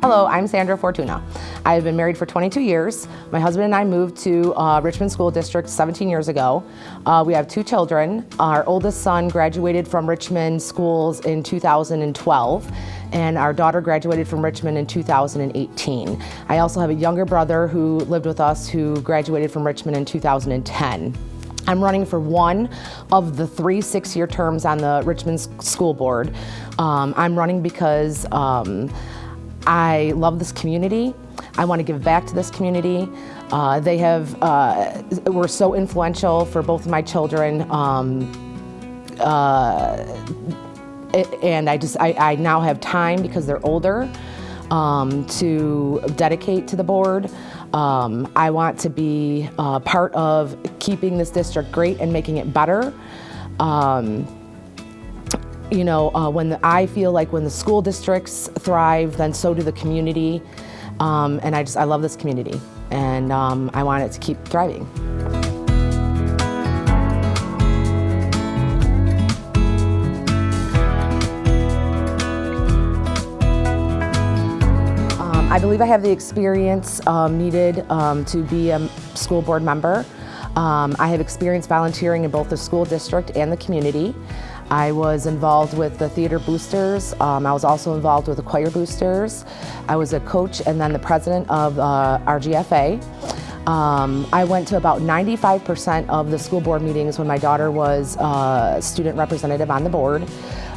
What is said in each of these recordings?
Hello, I'm Sandra Fortuna. I've been married for 22 years. My husband and I moved to Richmond School District 17 years ago. We have 2 children. Our oldest son graduated from Richmond schools in 2012, and our daughter graduated from Richmond in 2018. I also have a younger brother who lived with us who graduated from Richmond in 2010. I'm running for one of the 3 6-year terms on the Richmond School Board. I'm running because I love this community. I want to give back to this community. They were so influential for both of my children. And I now have time because they're older to dedicate to the board. I want to be part of keeping this district great and making it better. I feel like when the school districts thrive, then so do the community. And I love this community, and I want it to keep thriving. I believe I have the experience needed to be a school board member. I have experience volunteering in both the school district and the community. I was involved with the theater boosters. I was also involved with the choir boosters. I was a coach and then the president of RGFA. I went to about 95% of the school board meetings when my daughter was a student representative on the board.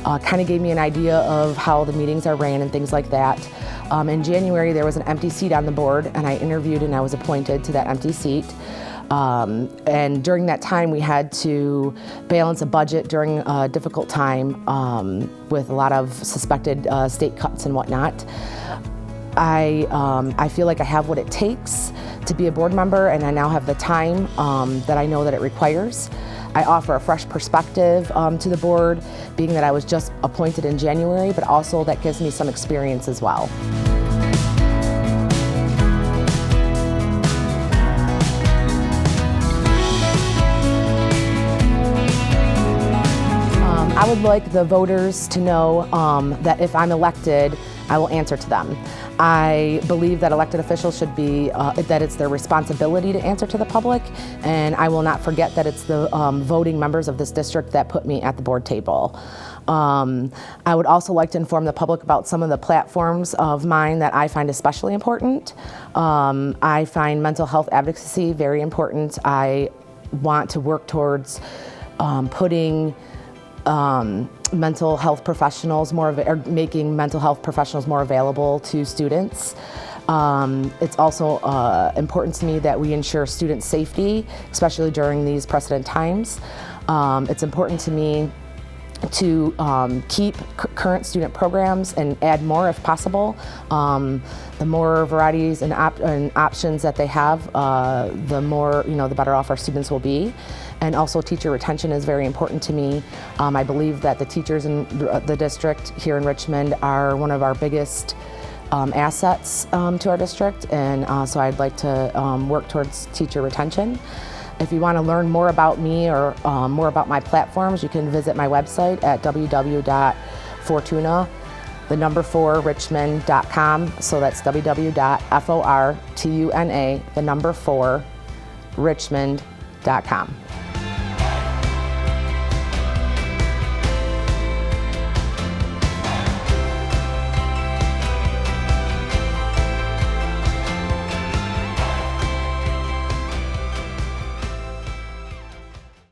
Kind of gave me an idea of how the meetings are ran and things like that. In January, there was an empty seat on the board, and I interviewed and I was appointed to that empty seat. And during that time, we had to balance a budget during a difficult time with a lot of suspected state cuts and whatnot. I feel like I have what it takes to be a board member, and I now have the time that I know that it requires. I offer a fresh perspective to the board, being that I was just appointed in January, but also that gives me some experience as well. I would like the voters to know that if I'm elected, I will answer to them. I believe that elected officials should be, that it's their responsibility to answer to the public, and I will not forget that it's the voting members of this district that put me at the board table. I would also like to inform the public about some of the platforms of mine that I find especially important. I find mental health advocacy very important. I want to work towards putting mental health professionals making mental health professionals more available to students. It's also important to me that we ensure student safety, especially during these precedent times. It's important to me to keep current student programs and add more if possible. The more varieties and options that they have, the more, the better off our students will be. And also teacher retention is very important to me. I believe that the teachers in the district here in Richmond are one of our biggest assets to our district, and so I'd like to work towards teacher retention. If you want to learn more about me or more about my platforms, you can visit my website at www.fortuna4richmond.com. So that's www.fortuna4richmond.com.